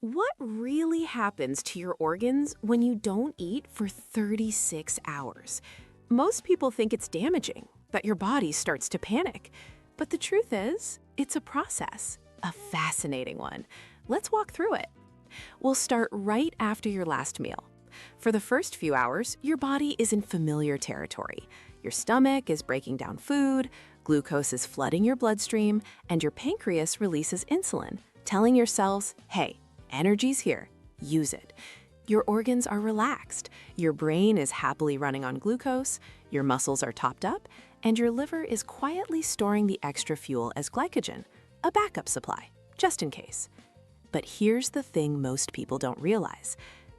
What really happens to your organs when you don't eat for 36 hours? Most people think it's damaging, that your body starts to panic. But the truth is, it's a process, a fascinating one. Let's walk through it. We'll start right after your last meal. For the first few hours, your body is in familiar territory. Your stomach is breaking down food, glucose is flooding your bloodstream, and your pancreas releases insulin, telling your cells, hey, energy's here, use it. Your organs are relaxed, your brain is happily running on glucose, your muscles are topped up, and your liver is quietly storing the extra fuel as glycogen, a backup supply, just in case. But here's the thing most people don't realize.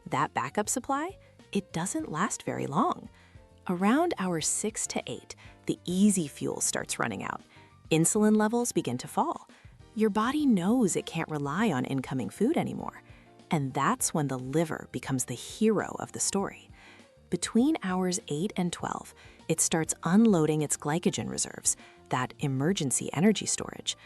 That backup supply, it doesn't last very long. Around hours 6 to 8, the easy fuel starts running out. Insulin levels begin to fall. Your body knows it can't rely on incoming food anymore. And that's when the liver becomes the hero of the story. Between hours 8 and 12, it starts unloading its glycogen reserves, that emergency energy storage.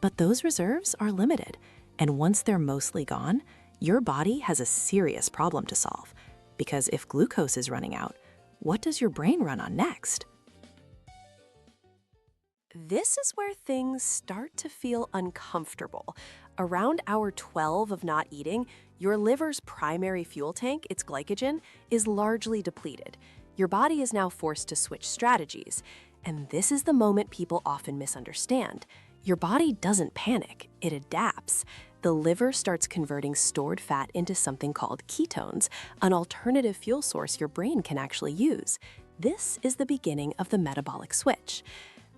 But those reserves are limited, and once they're mostly gone, your body has a serious problem to solve. Because if glucose is running out, what does your brain run on next? This is where things start to feel uncomfortable. Around hour 12 of not eating, your liver's primary fuel tank, its glycogen, is largely depleted. Your body is now forced to switch strategies. And this is the moment people often misunderstand. Your body doesn't panic, it adapts. The liver starts converting stored fat into something called ketones, an alternative fuel source your brain can actually use. This is the beginning of the metabolic switch.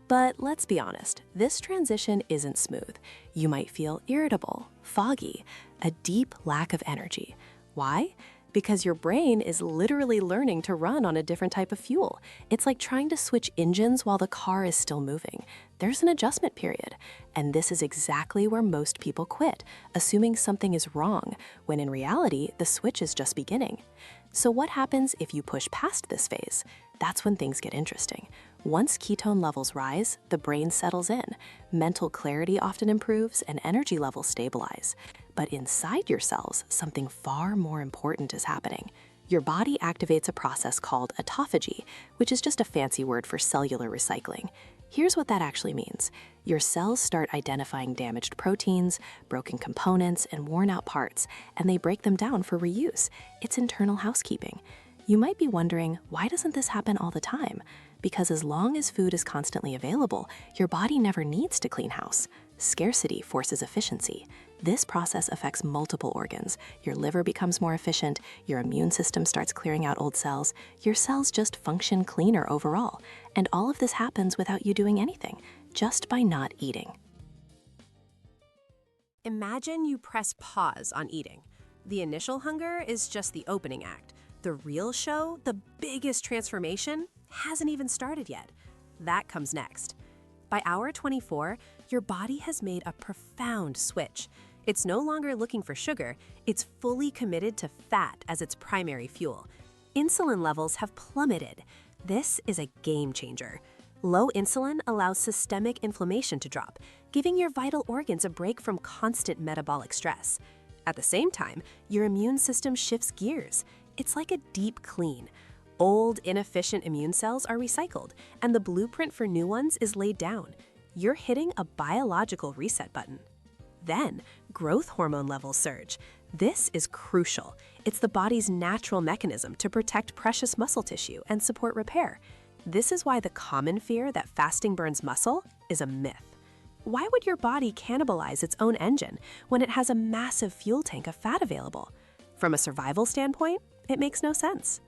But let's be honest, this transition isn't smooth. You might feel irritable, foggy, a deep lack of energy. Why? Because your brain is literally learning to run on a different type of fuel. It's like trying to switch engines while the car is still moving. There's an adjustment period. And this is exactly where most people quit, assuming something is wrong, when in reality, the switch is just beginning. So what happens if you push past this phase? That's when things get interesting. Once ketone levels rise, the brain settles in. Mental clarity often improves and energy levels stabilize. But inside your cells, something far more important is happening. Your body activates a process called autophagy, which is just a fancy word for cellular recycling. Here's what that actually means. Your cells start identifying damaged proteins, broken components, and worn-out parts, and they break them down for reuse. It's internal housekeeping. You might be wondering, why doesn't this happen all the time? Because as long as food is constantly available, your body never needs to clean house. Scarcity forces efficiency. This process affects multiple organs. Your liver becomes more efficient, your immune system starts clearing out old cells, your cells just function cleaner overall. And all of this happens without you doing anything, just by not eating. Imagine you press pause on eating. The initial hunger is just the opening act. The real show, the biggest transformation, hasn't even started yet. That comes next. By hour 24, your body has made a profound switch. It's no longer looking for sugar, it's fully committed to fat as its primary fuel. Insulin levels have plummeted. This is a game changer. Low insulin allows systemic inflammation to drop, giving your vital organs a break from constant metabolic stress. At the same time, your immune system shifts gears. It's like a deep clean. Old, inefficient immune cells are recycled, and the blueprint for new ones is laid down. You're hitting a biological reset button. Then, growth hormone levels surge. This is crucial. It's the body's natural mechanism to protect precious muscle tissue and support repair. This is why the common fear that fasting burns muscle is a myth. Why would your body cannibalize its own engine when it has a massive fuel tank of fat available? From a survival standpoint, it makes no sense.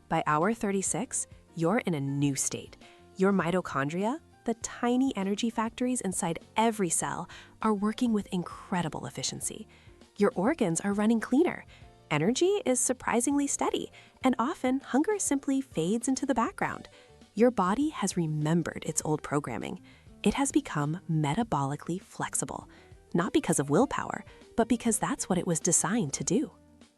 By hour 36, you're in a new state. Your mitochondria, the tiny energy factories inside every cell, are working with incredible efficiency. Your organs are running cleaner. Energy is surprisingly steady, and often hunger simply fades into the background. Your body has remembered its old programming. It has become metabolically flexible, not because of willpower, but because that's what it was designed to do.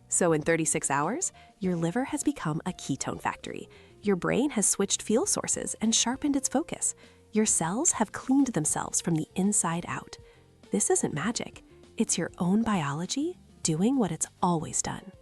So in 36 hours, your liver has become a ketone factory. Your brain has switched fuel sources and sharpened its focus. Your cells have cleaned themselves from the inside out. This isn't magic. It's your own biology doing what it's always done.